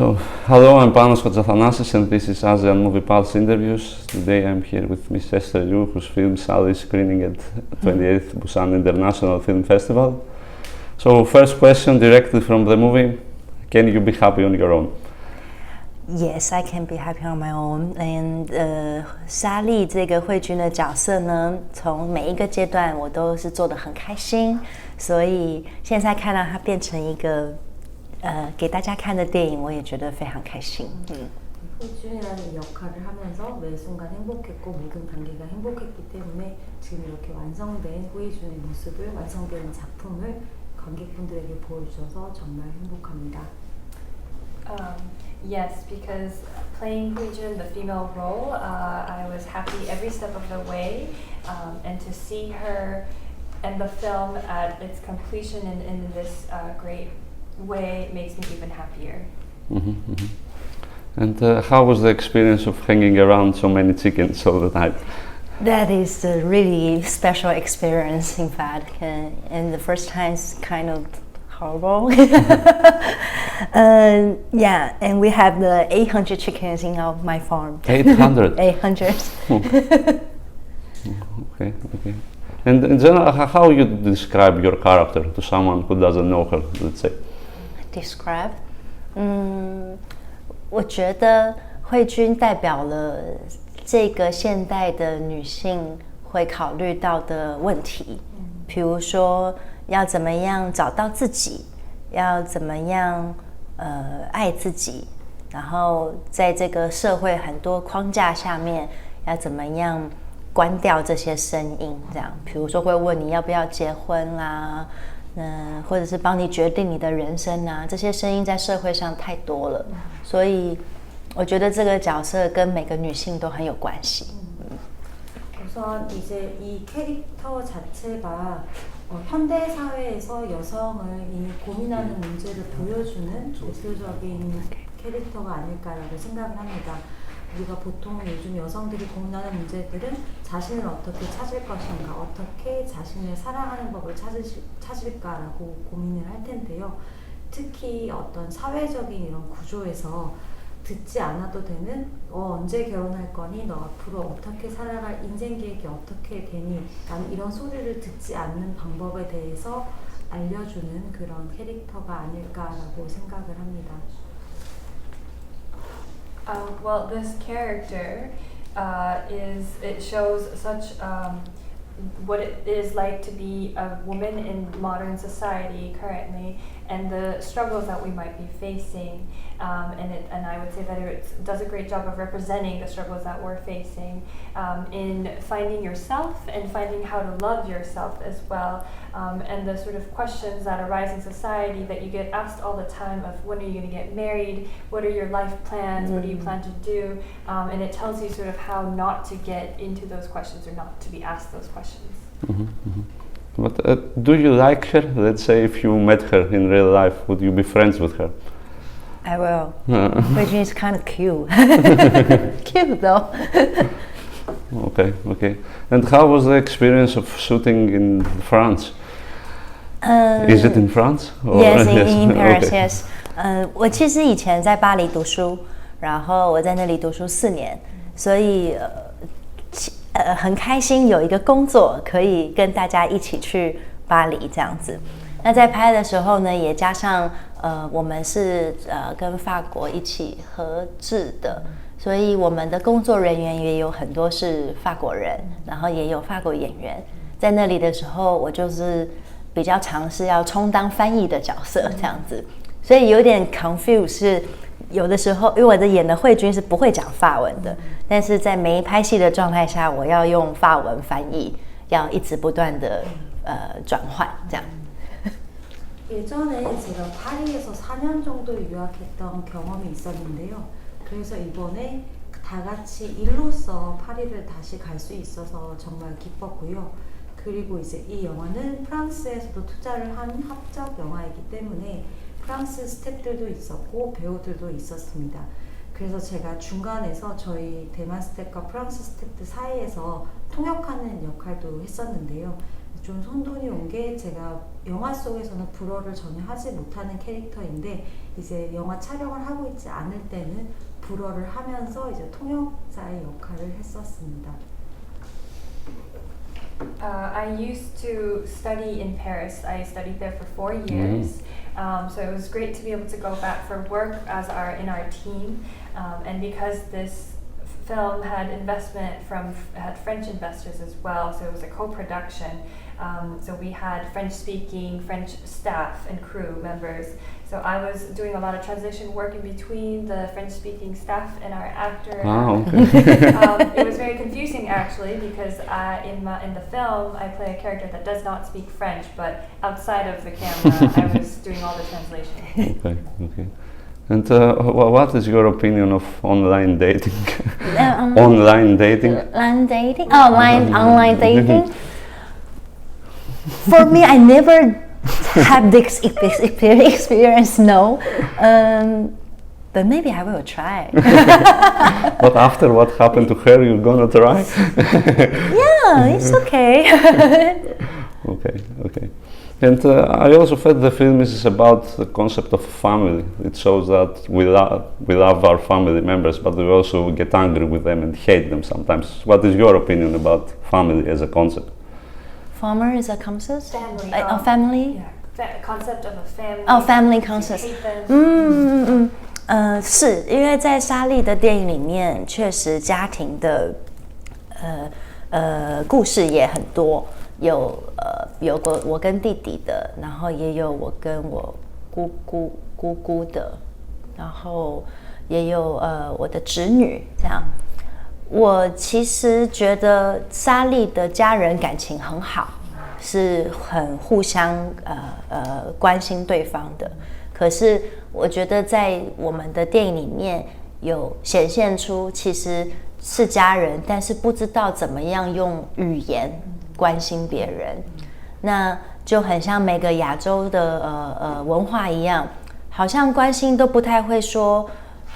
So, hello, I'm Panos Kotsathanasis and this is ASEAN Movie Pulse Interviews. Today I'm here with Miss Esther Liu, whose film Salli is screening at 28th Busan International Film Festival. So, first question directly from the movie, can you be happy on your own? Yes, I can be happy on my own. And 莎莉这个慧君的角色呢，从每一个阶段我都是做得很开心，所以现在看到它变成一个给大家看的电影，我也觉得非常开心。호준이라는 역할을 하면서 매 순간 행복했고 모든 단계가 행복했기 때문에 지금 이렇게 완성된 호이준의 모습을 완성된 작품을 관객분들에게 보여주셔서 정말 행복합니다. Yes, because playing Huijun, the female role, I was happy every step of the way, and to see her and the film at its completion in this great way makes me even happier. Mm-hmm, mm-hmm. And how was the experience of hanging around so many chickens all the time? That is a really special experience, in fact, and the first time is kind of horrible. Yeah, and we have the 800 chickens in my farm. 800? 800. Okay. And in general, how you describe your character to someone who doesn't know her, let's say? Describe? 我觉得慧君代表了这个现代的女性会考虑到的问题，比如说要怎么样找到自己，要怎么样爱自己，然后在这个社会很多框架下面要怎么样关掉这些声音，这样，比如说会问你要不要结婚啦，或者是帮你决定你的人生啊，这些声音在社会上太多了，所以我觉得这个角色跟每个女性都很有关系。우선 이제 이 캐릭터 자체가 현대 사회에서 여성을 이 고민하는 문제를 보여주는 대표적인 캐릭터가 아닐까라고 생각을 합니다. 우리가 보통 요즘 여성들이 고민하는 문제들은 자신을 어떻게 찾을 것인가, 어떻게 자신을 사랑하는 법을 찾을까라고 고민을 할 텐데요. 특히 어떤 사회적인 이런 구조에서 듣지 않아도 되는 언제 결혼할 거니, 너 앞으로 어떻게 살아갈 인생 계획이 어떻게 되니 라는 이런 소리를 듣지 않는 방법에 대해서 알려주는 그런 캐릭터가 아닐까라고 생각을 합니다. Well, this character it shows such what it is like to be a woman in modern society currently, and the struggles that we might be facing, and I would say that it does a great job of representing the struggles that we're facing in finding yourself and finding how to love yourself as well, and the sort of questions that arise in society that you get asked all the time of when are you going to get married, what are your life plans, what do you plan to do, and it tells you sort of how not to get into those questions or not to be asked those questions. Mm-hmm, mm-hmm. But do you like her? Let's say if you met her in real life, would you be friends with her? I will. Which is kind of cute. Cute though. Okay. And how was the experience of shooting in France? Is it in France? Yes, in Paris. Okay. Yes. 我其实以前在巴黎读书，然后我在那里读书4年，所以很开心有一个工作可以跟大家一起去巴黎这样子。那在拍的时候呢，也加上我们是跟法国一起合制的，所以我们的工作人员也有很多是法国人，然后也有法国演员。在那里的时候，我就是比较尝试要充当翻译的角色这样子，所以有点 confuse 是。有的时候，因为我演的慧君是不会讲法文的，但是在没拍戏的状态下，我要用法文翻译，要一直不断的转换这样。 예전에 제가 파리에서 4년 정도 유학했던 경험이 있었는데요. 그래서 이번에 다 같이 일로서 파리를 다시 갈 수 있어서 정말 기뻤고요. 그리고 이제 이 영화는 프랑스에서도 투자를 한 합작 영화이기 때문에 프랑스 스태프들도 있었고 배우들도 있었습니다. 그래서 제가 중간에서 저희 대만 스태프과 프랑스 스태프들 사이에서 통역하는 역할도 했었는데요. 좀 혼돈이 온 게 제가 영화 속에서는 불어를 전혀 하지 못하는 캐릭터인데 이제 영화 촬영을 하고 있지 않을 때는 불어를 하면서 이제 통역자의 역할을 했었습니다. I used to study in Paris. I studied there for 4 years. So it was great to be able to go back for work in our team. And because this film had French investors as well, so it was a co-production. So we had French-speaking French staff and crew members. So I was doing a lot of translation work in between the French-speaking staff and our actor. It was very confusing actually because in the film I play a character that does not speak French, but outside of the camera I was doing all the translation. Okay. And what is your opinion of online dating? Online dating? Online dating? Online dating? For me, I never had this experience, no. But maybe I will try. But after what happened to her, you're gonna try? Yeah, it's okay. Okay. And I also felt the film is about the concept of family. It shows that we love our family members, but we also get angry with them and hate them sometimes. What is your opinion about family as a concept? Family is a concept? Family. Family? Yeah. Concept of a family. Family concept. Hate them. 是因为在莎莉的电影里面，确实家庭的故事也很多，有个我跟弟弟的，然后也有我跟我姑姑的，然后也有我的侄女这样。我其实觉得莎莉的家人感情很好，是很互相关心对方的。可是我觉得在我们的电影里面有显现出其实是家人，但是不知道怎么样用语言关心别人。那就很像每个亚洲的文化一样，好像关心都不太会说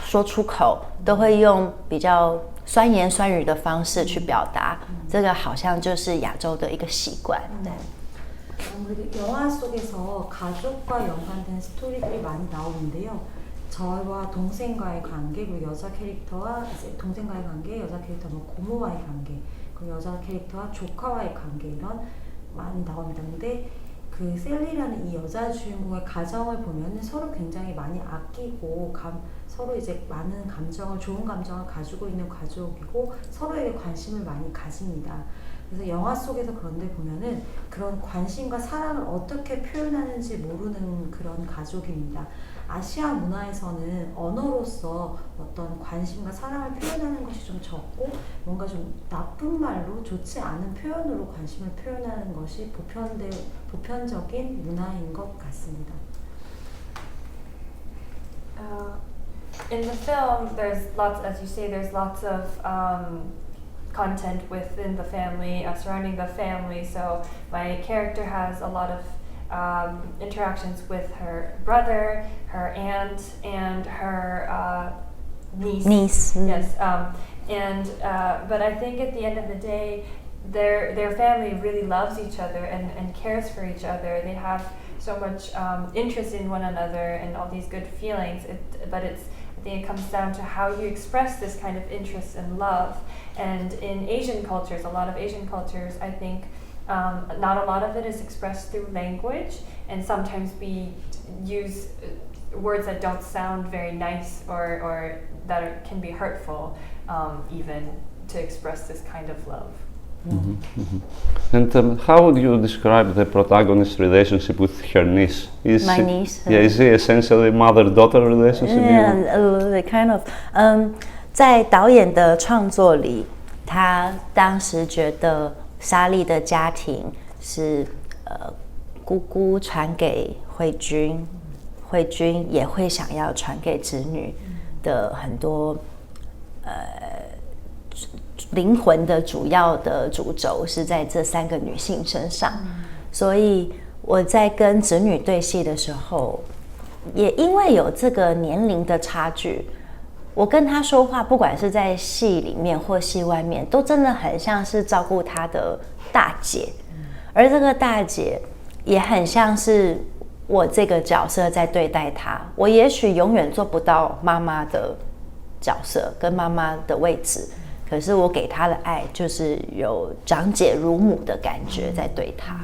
出口，都会用比较酸言酸语的方式去表达，这个好像就是亚洲的一个习惯。对。 아무래도 영화 속에서 가족과 연관된 스토리들이 많이 나오는데요. 저와 동생과의 관계, 그리고 여자 캐릭터와 이제 동생과의 관계, 여자 캐릭터 고모와의 관계, 그리고 여자 캐릭터와 조카와의 관계 이런 많이 나옵니다. 근데 그 셀리라는 이 여자 주인공의 가정을 보면은 서로 굉장히 많이 아끼고 서로 이제 많은 감정을 좋은 감정을 가지고 있는 가족이고 서로에게 관심을 많이 가집니다. 그래서 영화 속에서 그런데 보면은 그런 관심과 사랑을 어떻게 표현하는지 모르는 그런 가족입니다. 아시아 문화에서는 언어로서 어떤 관심과 사랑을 표현하는 것이 좀 적고 뭔가 좀 나쁜 말로 좋지 않은 표현으로 관심을 표현하는 것이 보편적인 문화인 것 같습니다. In the film, there's lots, as you say, there's lots of content within the family, surrounding the family. So my character has a lot of interactions with her brother, her aunt, and her niece. Yes, but I think at the end of the day, their family really loves each other and cares for each other. They have so much interest in one another and all these good feelings. I think it comes down to how you express this kind of interest and love. And in Asian cultures, a lot of Asian cultures, I think not a lot of it is expressed through language, and sometimes we use words that don't sound very nice or that can be hurtful even to express this kind of love. Mm-hmm, mm-hmm. And how would you describe the protagonist's relationship with her niece? My niece? Is it essentially mother-daughter relationship? Yeah, kind of. 在导演的创作里，他当时觉得莎莉的家庭是姑姑传给慧君，慧君也会想要传给侄女的很多灵魂的主要的主轴是在这3个女性身上，所以我在跟侄女对戏的时候，也因为有这个年龄的差距，我跟他说话，不管是在戏里面或戏外面，都真的很像是照顾他的大姐，而这个大姐也很像是我这个角色在对待他。我也许永远做不到妈妈的角色跟妈妈的位置，可是我给他的爱就是有长姐如母的感觉在对他。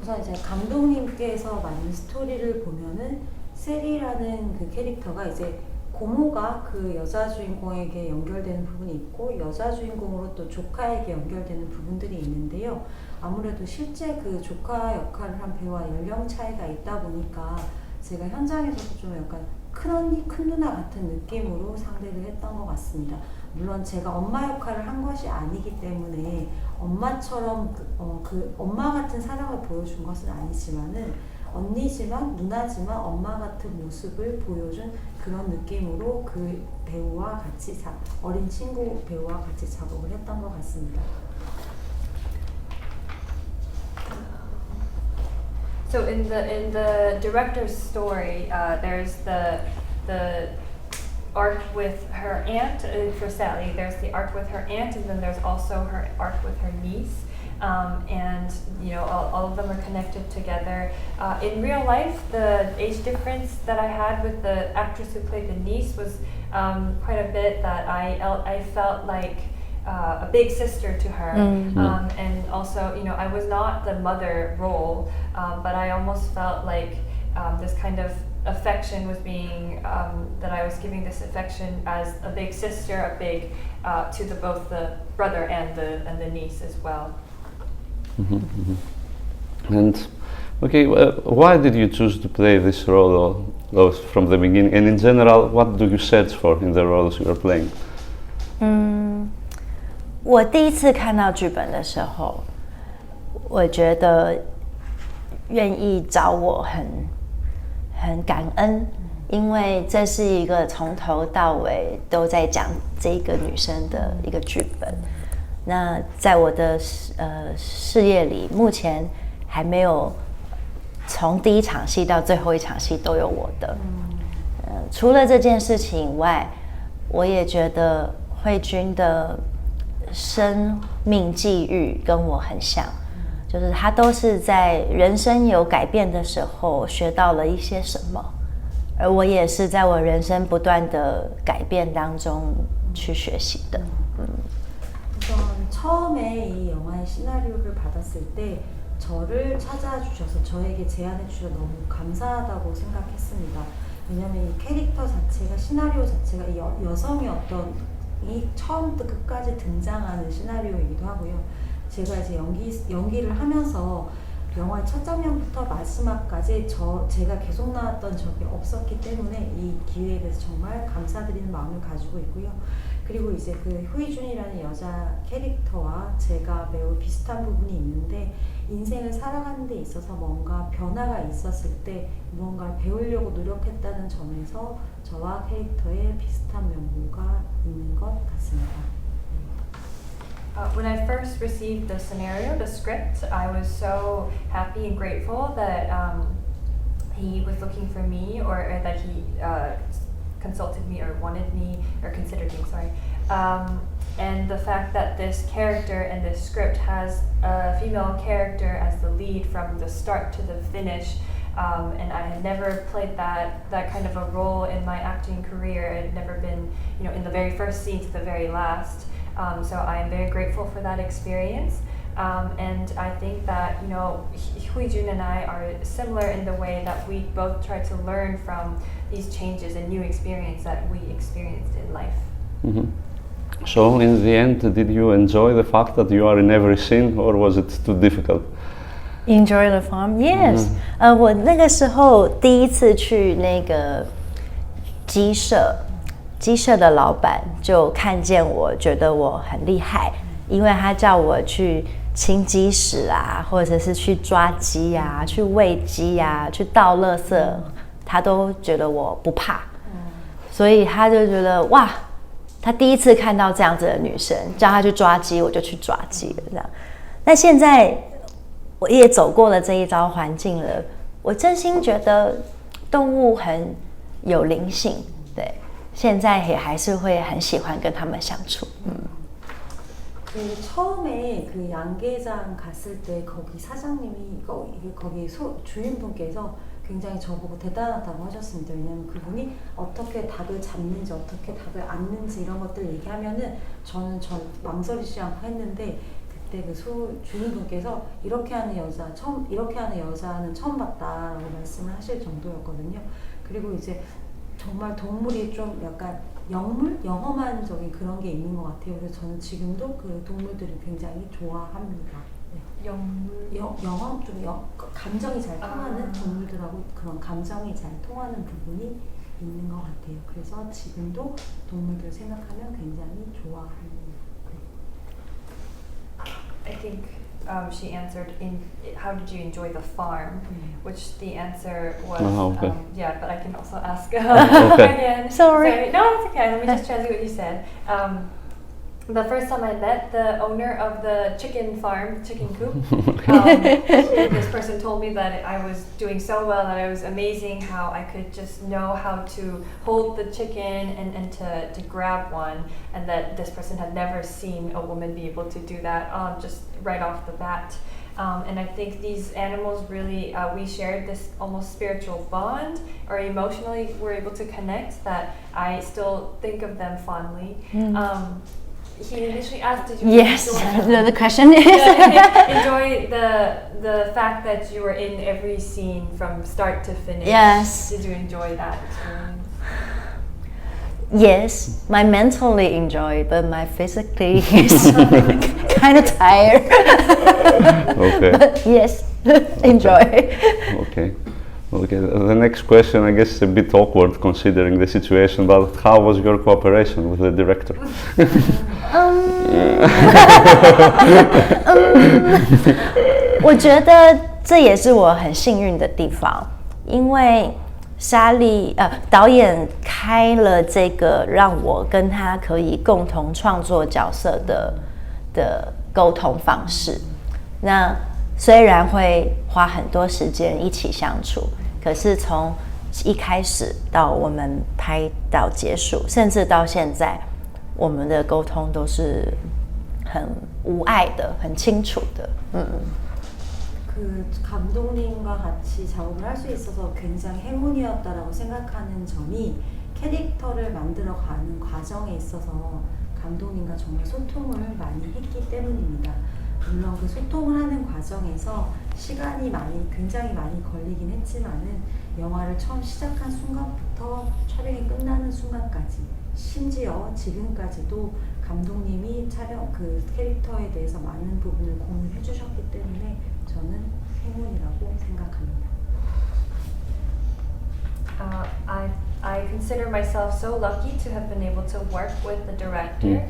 우선 이제 감독님께서 만든 스토리를 보면은 셀리라는 그 캐릭터가 이제 고모가 그 여자 주인공에게 연결되는 부분이 있고 여자 주인공으로 또 조카에게 연결되는 부분들이 있는데요. 아무래도 실제 그 조카 역할을 한 배우와 연령 차이가 있다 보니까 제가 현장에서도 좀 약간 큰 언니, 큰 누나 같은 느낌으로 상대를 했던 것 같습니다. 물론 제가 엄마 역할을 한 것이 아니기 때문에 엄마처럼 그 엄마 같은 사랑을 보여준 것은 아니지만은 언니지만 누나지만 엄마 같은 모습을 보여준 그런 느낌으로 그 배우와 같이 어린 친구 배우와 같이 작업을 했던 것 같습니다. So in the director's story, there's the arc with her aunt for Salli. There's the arc with her aunt, and then there's also her arc with her niece. And you know, all of them are connected together. In real life, the age difference that I had with the actress who played the niece was quite a bit. That I felt like a big sister to her, and also, you know, I was not the mother role, but I almost felt like this kind of affection was being that I was giving this affection as a big sister, to both the brother and the niece as well. And okay, why did you choose to play this role from the beginning? And in general, what do you search for in the roles you are playing? 我第一次看到剧本的时候，我觉得愿意找我很感恩，因为这是一个从头到尾都在讲这个女生的一个剧本。那在我的事业里，目前还没有从第一场戏到最后一场戏都有我的。除了这件事情以外，我也觉得慧君的生命际遇跟我很像，就是她都是在人生有改變的时候学到了一些什么，而我也是在我人生不断的改变当中去学习的。 우선 처음에 이 영화의 시나리오를 받았을 때 저를 찾아주셔서 저에게 제안해 주셔서 너무 감사하다고 생각했습니다. 왜냐하면 이 캐릭터 자체가 시나리오 자체가 이 여성의 어떤 이 처음부터 끝까지 등장하는 시나리오이기도 하고요. 제가 이제 연기를 하면서 영화의 첫 장면부터 마지막까지 제가 계속 나왔던 적이 없었기 때문에 이 기회에 대해서 정말 감사드리는 마음을 가지고 있고요. 그리고 이제 그 효이준이라는 여자 캐릭터와 제가 매우 비슷한 부분이 있는데 인생을 살아가는 데 있어서 뭔가 변화가 있었을 때 무언가를 배우려고 노력했다는 점에서 저와 캐릭터의 비슷한 면모가 있는 것 같습니다. When I first received the scenario, the script, I was so happy and grateful that he was looking for me, or that he consulted me or wanted me or considered me, sorry. And the fact that this character and this script has a female character as the lead from the start to the finish, and I had never played that kind of a role in my acting career. It had never been, you know, in the very first scene to the very last. So I am very grateful for that experience. And I think that, you know, Hui-jun and I are similar in the way that we both try to learn from these changes and new experience that we experienced in life. So in the end, did you enjoy the fact that you are in every scene, or was it too difficult? Enjoy the farm, yes. 我那个时候第一次去那个鸡舍的老板就看见我，觉得我很厉害，因为他叫我去清鸡屎啊，或者是去抓鸡啊，去喂鸡啊，去倒垃圾，他都觉得我不怕，所以他就觉得哇，他第一次看到这样子的女生，叫他去抓鸡，我就去抓鸡了这样。那现在我也走过了这一遭环境了，我真心觉得动物很有灵性，对。现在也还是会很喜欢跟他们相处。 그 처음에 그 양계장 갔을 때 거기 사장님이 거기 주인분께서 굉장히 저보고 대단하다고 하셨습니다. 왜냐면 그분이 어떻게 닭을 잡는지 어떻게 닭을 앓는지 이런 것들 얘기하면은 저는 망설이지 않고 했는데 그때 그 주인분께서 이렇게 하는 여자는 처음 봤다라고 말씀을 하실 정도였거든요. 그리고 이제 정말 동물이 좀 약간 영험한적인 그런 게 있는 것 같아요. 그래서 저는 지금도 그 동물들을 굉장히 좋아합니다. 네. 영험? 감정이 잘 통하는 동물들하고 그런 감정이 잘 통하는 부분이 있는 것 같아요. 그래서 지금도 동물들 생각하면 굉장히 좋아합니다. I think she answered in how did you enjoy the farm, which the answer was yeah, but I can also ask again. Sorry. No, it's okay. Let me just translate what you said. The first time I met the owner of the chicken farm, chicken coop, this person told me that I was doing so well, that it was amazing how I could just know how to hold the chicken and to grab one, and that this person had never seen a woman be able to do that just right off the bat. And I think these animals really, we shared this almost spiritual bond, or emotionally we're able to connect, that I still think of them fondly. He initially asked, did you enjoy the question is enjoy the fact that you were in every scene from start to finish? Yes. Did you enjoy that experience? Yes, my mentally enjoy, but my physically is kind of tired. Okay. But yes, enjoy. Okay. The next question, I guess, is a bit awkward considering the situation, but how was your cooperation with the director? 我觉得这也是我很幸运的地方，因为莎莉导演开了这个让我跟他可以共同创作角色的沟通方式。那虽然会花很多时间一起相处，可是从一开始到我们拍到结束，甚至到现在，我们的沟通都是很无碍的，很清楚的。그 감독님과 같이 작업을 할 수 있어서 굉장히 행운이었다라고 생각하는 점이 캐릭터를 만들어가는 과정에 있어서 감독님과 정말 소통을 많이 했기 때문입니다. 물론 그 소통을 하는 과정에서 시간이 굉장히 많이 걸리긴 했지만은 영화를 처음 시작한 순간부터 촬영이 끝나는 순간까지 심지어 지금까지도 감독님이 그 캐릭터에 대해서 많은 부분을 공유해 주셨기 때문에 저는 행운이라고 생각합니다. I consider myself so lucky to have been able to work with the director,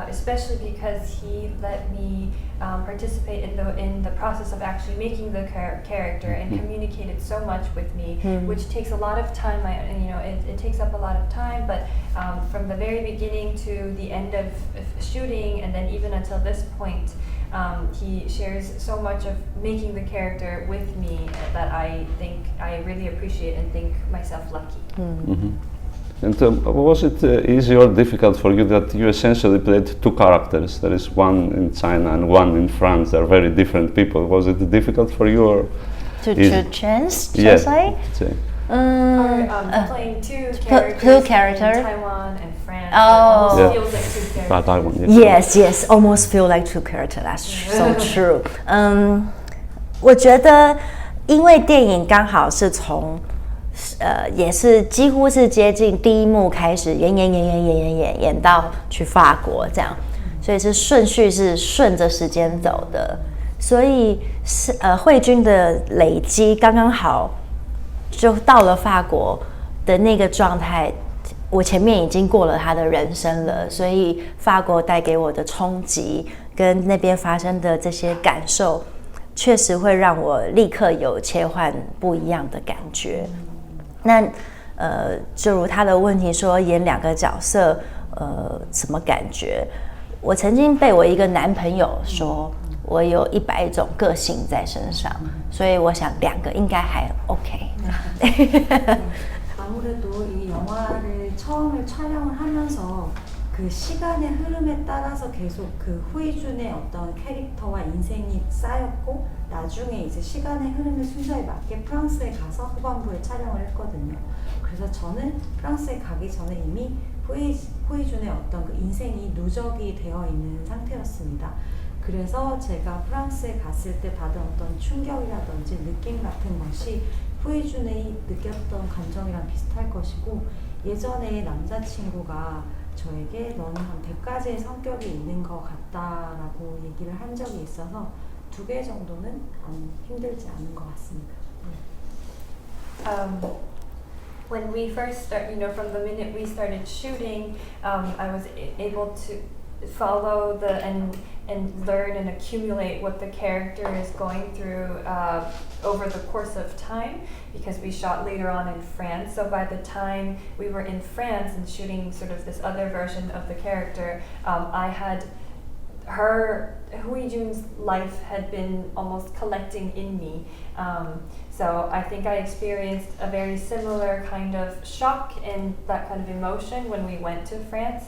especially because he let me participate in the process of actually making the character and communicated so much with me, which takes a lot of time. It takes up a lot of time, but from the very beginning to the end of shooting, and then even until this point, he shares so much of making the character with me that I think I really appreciate and think myself lucky. And was it easy or difficult for you that you essentially played two characters? There is one in China and one in France. They are very different people. Was it difficult for you or to translate? Playing two characters in Taiwan and France. Almost feels like two characters. Yes, almost feel like two characters. That's so true. 我觉得，因为电影刚好是从也是几乎是接近第一幕开始演到去法国这样，所以是顺序是顺着时间走的，所以慧君的累积刚刚好。就到了法国的那个状态，我前面已经过了他的人生了，所以法国带给我的冲击跟那边发生的这些感受，确实会让我立刻有切换不一样的感觉。那就如他的问题说，演两个角色，什么感觉？我曾经被我一个男朋友说，我有100种个性在身上，所以我想2个应该还 OK。 아무래도 이 영화를 처음에 촬영을 하면서 그 시간의 흐름에 따라서 계속 그 후이준의 어떤 캐릭터와 인생이 쌓였고 나중에 이제 시간의 흐름의 순서에 맞게 프랑스에 가서 후반부에 촬영을 했거든요. 그래서 저는 프랑스에 가기 전에 이미 후이준의 어떤 그 인생이 누적이 되어 있는 상태였습니다. 그래서 제가 프랑스에 갔을 때 받은 어떤 충격이라든지 느낌 같은 것이 후이준이 느꼈던 감정이랑 비슷할 것이고, 예전에 남자친구가 저에게 너는 한 100가지의 성격이 있는 것 같다라고 얘기를 한 적이 있어서 2개 정도는 힘들지 않은 것 같습니다. When we first start, from the minute we started shooting, I was able to follow and learn and accumulate what the character is going through over the course of time, because we shot later on in France. So by the time we were in France and shooting sort of this other version of the character, I had Hui Jun's life had been almost collecting in me. So I think I experienced a very similar kind of shock and that kind of emotion when we went to France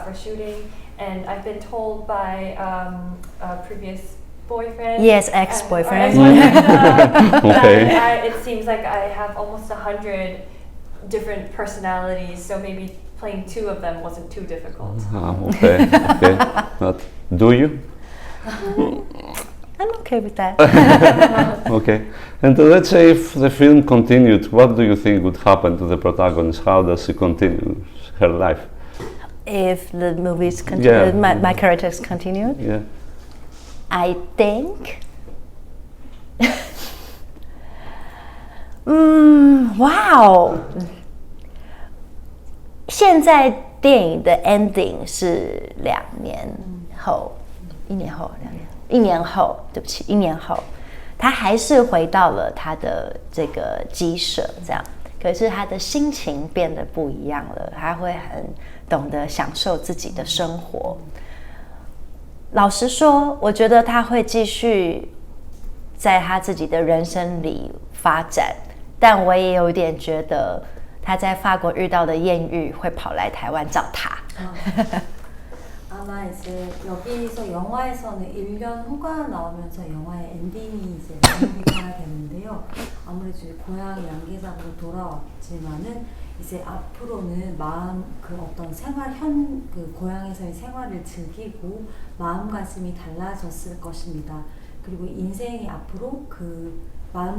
for shooting. And I've been told by a previous boyfriend. Yes, ex-boyfriend. That it seems like I have almost 100 different personalities, so maybe playing 2 of them wasn't too difficult. Okay. But do you? I'm okay with that. Okay. And let's say if the film continued, what do you think would happen to the protagonist? How does she continue her life? If the movies continue, Yeah. my characters continued, Yeah. I think. Wow！ 现在电影的 ending 是1年后，对不起，1年后，他还是回到了他的这个鸡舍，这样。可是他的心情变得不一样了，他会很懂得享受自己的生活。老实说，我觉得他会继续在他自己的人生里发展，但我也有点觉得他在法国遇到的艳遇会跑来台湾找他。 아마 이제 여기서 영화에서는 1년 후가 나오면서 영화의 엔딩이 이제 마무리가 되는데요. 아무래도 이제 고향 양계장으로 돌아왔지만은 이제 앞으로는 그 어떤 그 고향에서의 생활을 즐기고 마음가짐이 달라졌을 것입니다. 그리고 인생이 앞으로 그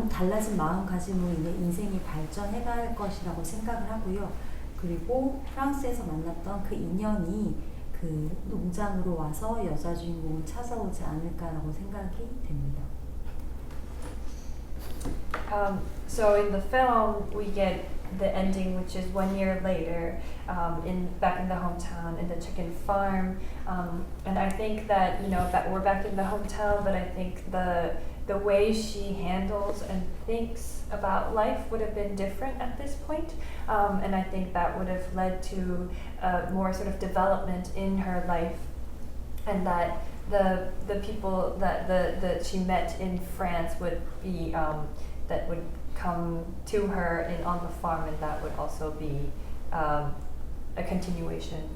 달라진 마음가짐으로 인해 인생이 발전해갈 것이라고 생각을 하고요. 그리고 프랑스에서 만났던 그 인연이 그 농장으로 와서 여자 주인공을 찾아오지 않을까라고 생각이 됩니다. So in the film, we get the ending, which is 1 year later, back in the hometown in the chicken farm, and I think that that we're back in the hometown, but I think the way she handles and thinks about life would have been different at this point, and I think that would have led to more sort of development in her life, and that the people that she met in France would be that would come to her on the farm, and that would also be a continuation.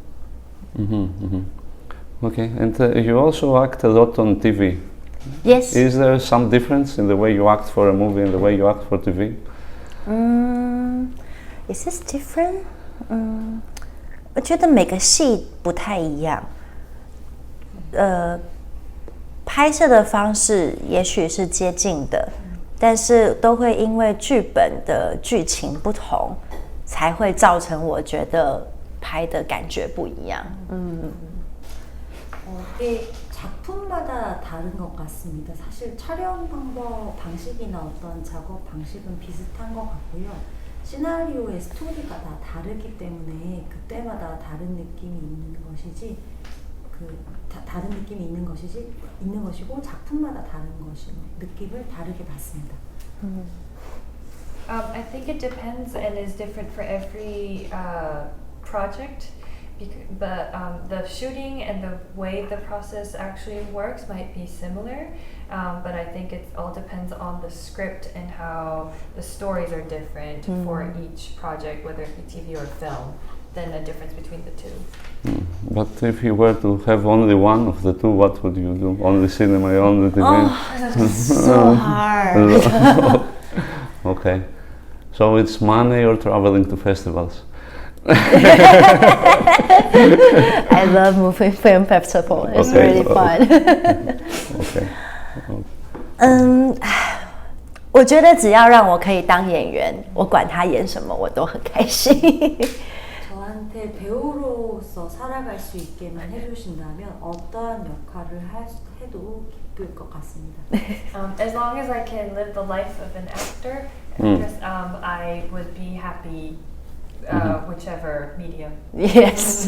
Okay, and you also act a lot on TV. Yes. Is there some difference in the way you act for a movie and the way you act for TV? Is this different? 我觉得每个戏不太一样。拍摄的方式也许是接近的，但是都会因为剧本的剧情不同，才会造成我觉得拍的感觉不一样。이게 작품마다 다른 것 같습니다. 사실 촬영 방식이나 어떤 작업 방식은 비슷한 것 같고요. 시나리오의 스토리가 다 다르기 때문에 그때마다 다른 느낌이 있는 것이지, 다른 느낌이 있는 것이고 작품마다 다른 느낌을 다르게 받습니다. I think it depends and is different for every project. The shooting and the way the process actually works might be similar, but I think it all depends on the script and how the stories are different for each project, whether it be TV or film. than a difference between the two. But if you were to have only one of the two, what would you do? Only cinema, only TV? Oh, that's so hard. Okay. So it's money or traveling to festivals? I love moving film festival. It's really fun. Okay. 我觉得只要让我可以当演员，我管他演什么，我都很开心。 저한테 배우로서 살아갈 수 있게만 해주신다면 어떠한 역할을 해도 기쁠 것 같습니다. As long as I can live the life of an actress, I would be happy whichever medium. Yes.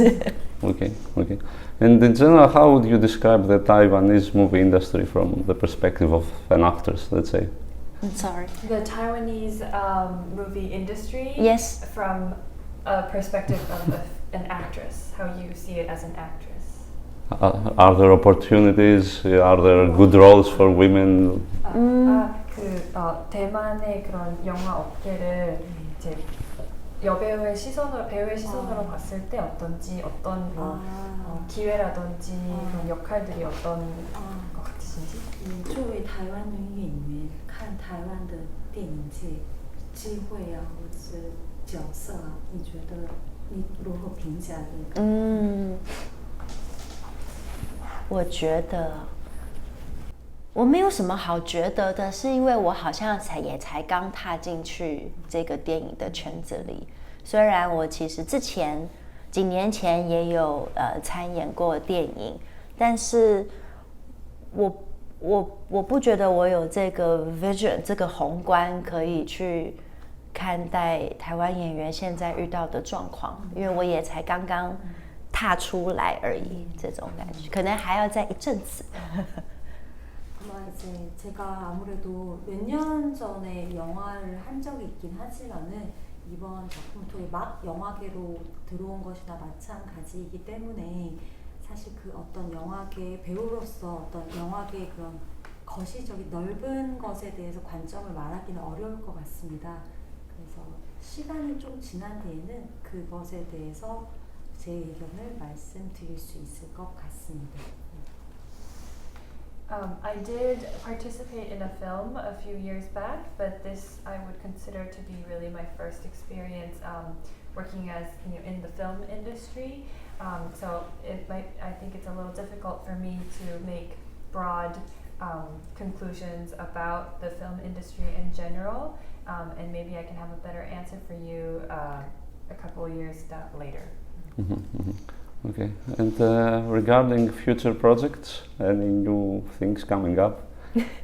Okay. And in general, how would you describe the Taiwanese movie industry from the perspective of an actress, let's say? I'm sorry. The Taiwanese movie industry, Yes. from a perspective of an actress, how you see it as an actress. Are there opportunities? Are there good roles for women? 대만의 그런 영화 업계를 이제 배우의 시선으로 봤을 때 어떤지, 어떤 기회라든지 그런 역할들이 어떤 것 같으신지? 作为台湾女演员，看台湾的电影界机会啊，或者是角色啊，你觉得你如何评价这个？我觉得我没有什么好觉得的，是因为我好像也才刚踏进去这个电影的圈子里。虽然我其实之前几年前也有参演过电影，但是我不觉得我有这个 vision 这个宏观可以去看待台湾演员现在遇到的状况，因为我也才刚刚踏出来而已，这种感觉可能还要再一阵子。 아마 이제 제가 아무래도 몇 년 전에 영화를 한 적이 있긴 하지만은 이번 작품을 통해 막 영화계로 들어온 것이나 마찬가지이기 때문에 사실 그 어떤 영화계 배우로서 어떤 영화계의 그런 거시적인 넓은 것에 대해서 관점을 말하기는 어려울 것 같습니다. 그래서 시간이 좀 지난 뒤에는 그것에 대해서 제 의견을 말씀드릴 수 있을 것 같습니다. I did participate in a film a few years back, but this I would consider to be really my first experience working as in the film industry. So I think it's a little difficult for me to make broad conclusions about the film industry in general, and maybe I can have a better answer for you a couple of years later. Okay, and regarding future projects, any new things coming up?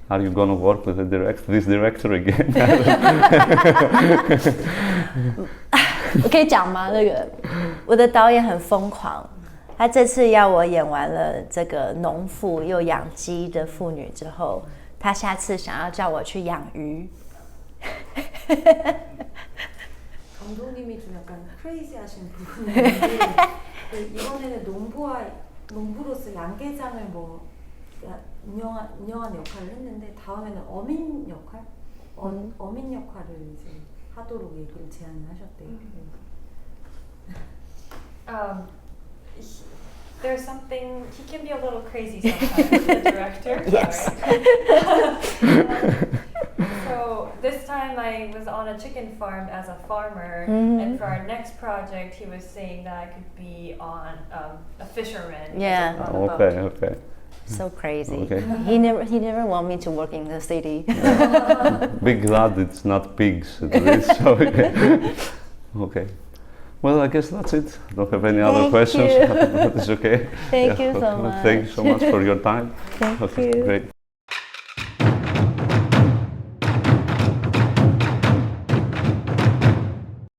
Are you gonna work with this director again? 我可以讲吗？那个我的导演很疯狂，他这次要我演完了这个农妇又养鸡的妇女之后，他下次想要叫我去养鱼。 감독님이 좀 약간 크레이지하신 부분이 있는데 이번에는 농부로서 양계장을 뭐 운영한 역할을 했는데 다음에는 어민 역할? 어민 역할을 이제 하도록 얘기를 제안을 하셨대요. There's something, he can be a little crazy sometimes, the director. Yes. So this time I was on a chicken farm as a farmer, and for our next project he was saying that I could be on a fisherman. Yeah. On a boat. Okay. So crazy. Okay. He never want me to work in the city. Big glad it's not pigs. At least, so, okay. Well, I guess that's it. I don't have any other questions. That is okay. Thank you so much. Thank you so much for your time. Thank you. Great.